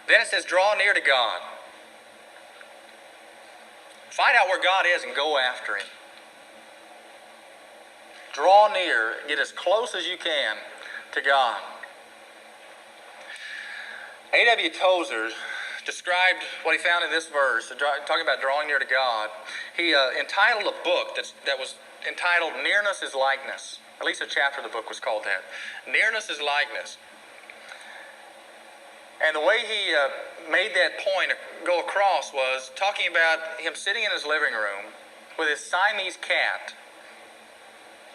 Then it says, draw near to God. Find out where God is and go after Him. Draw near, get as close as you can to God. A.W. Tozer described what he found in this verse, talking about drawing near to God. He entitled a book that was entitled Nearness is Likeness. At least a chapter of the book was called that. Nearness is Likeness. And the way he made that point go across was talking about him sitting in his living room with his Siamese cat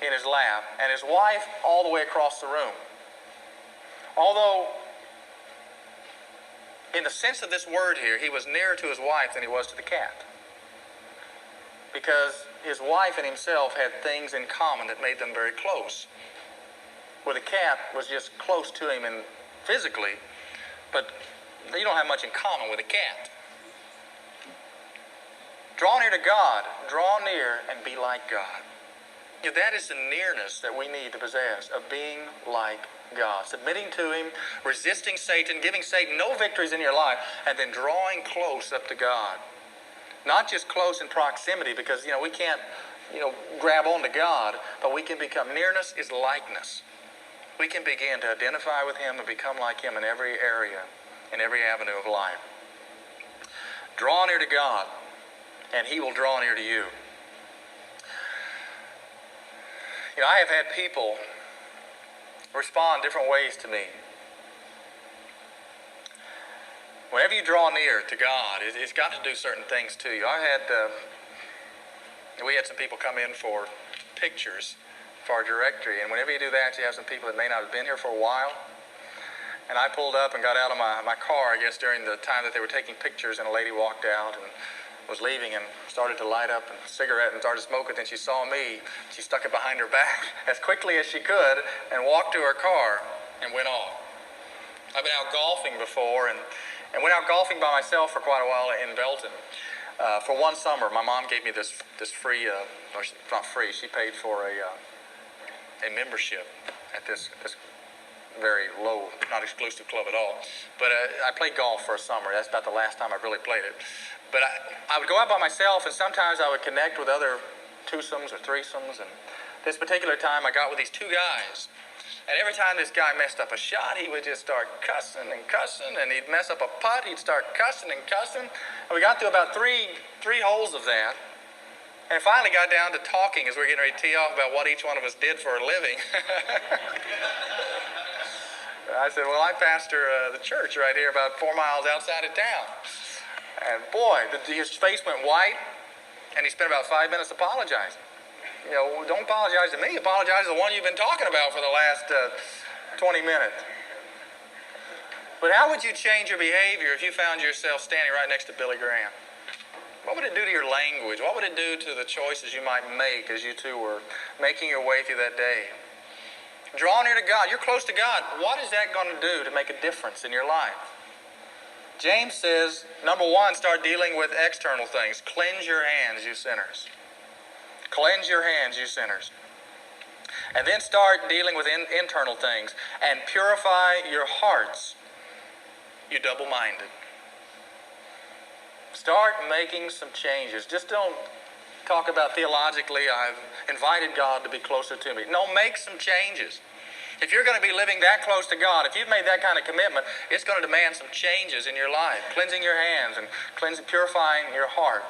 in his lap and his wife all the way across the room. Although, in the sense of this word here, he was nearer to his wife than he was to the cat. Because his wife and himself had things in common that made them very close. Where the cat was just close to him physically, but you don't have much in common with a cat. Draw near to God, draw near and be like God. That is the nearness that we need to possess, of being like God. Submitting to Him, resisting Satan, giving Satan no victories in your life, and then drawing close up to God. Not just close in proximity, because we can't grab onto God, but we can become, nearness is likeness. We can begin to identify with Him and become like Him in every area, in every avenue of life. Draw near to God, and He will draw near to you. I have had people respond different ways to me. Whenever you draw near to God, it's got to do certain things to you. We had some people come in for pictures for our directory, and whenever you do that, you have some people that may not have been here for a while. And I pulled up and got out of my car, I guess, during the time that they were taking pictures, and a lady walked out and was leaving and started to light up a cigarette and started smoking. Then she saw me. She stuck it behind her back as quickly as she could and walked to her car and went off. I've been out golfing before and went out golfing by myself for quite a while in Belton. For one summer, my mom gave me this free, or not free, she paid for a membership at this very low, not exclusive club at all. But I played golf for a summer. That's about the last time I really played it. But I would go out by myself, and sometimes I would connect with other twosomes or threesomes. And this particular time, I got with these two guys. And every time this guy messed up a shot, he would just start cussing, and he'd mess up a putt, he'd start cussing. And we got through about three holes of that. And it finally got down to talking as we were getting ready to tee off about what each one of us did for a living. I said, well, I pastor the church right here about 4 miles outside of town. And boy, his face went white, and he spent about 5 minutes apologizing. Don't apologize to me. Apologize to the one you've been talking about for the last 20 minutes. But how would you change your behavior if you found yourself standing right next to Billy Graham? What would it do to your language? What would it do to the choices you might make as you two were making your way through that day? Draw near to God. You're close to God. What is that going to do to make a difference in your life? James says, number one, start dealing with external things. Cleanse your hands, you sinners. Cleanse your hands, you sinners. And then start dealing with internal things. And purify your hearts, you double-minded. Start making some changes. Just don't talk about theologically, I've invited God to be closer to me. No, make some changes. If you're going to be living that close to God, if you've made that kind of commitment, it's going to demand some changes in your life. Cleansing your hands and purifying your heart.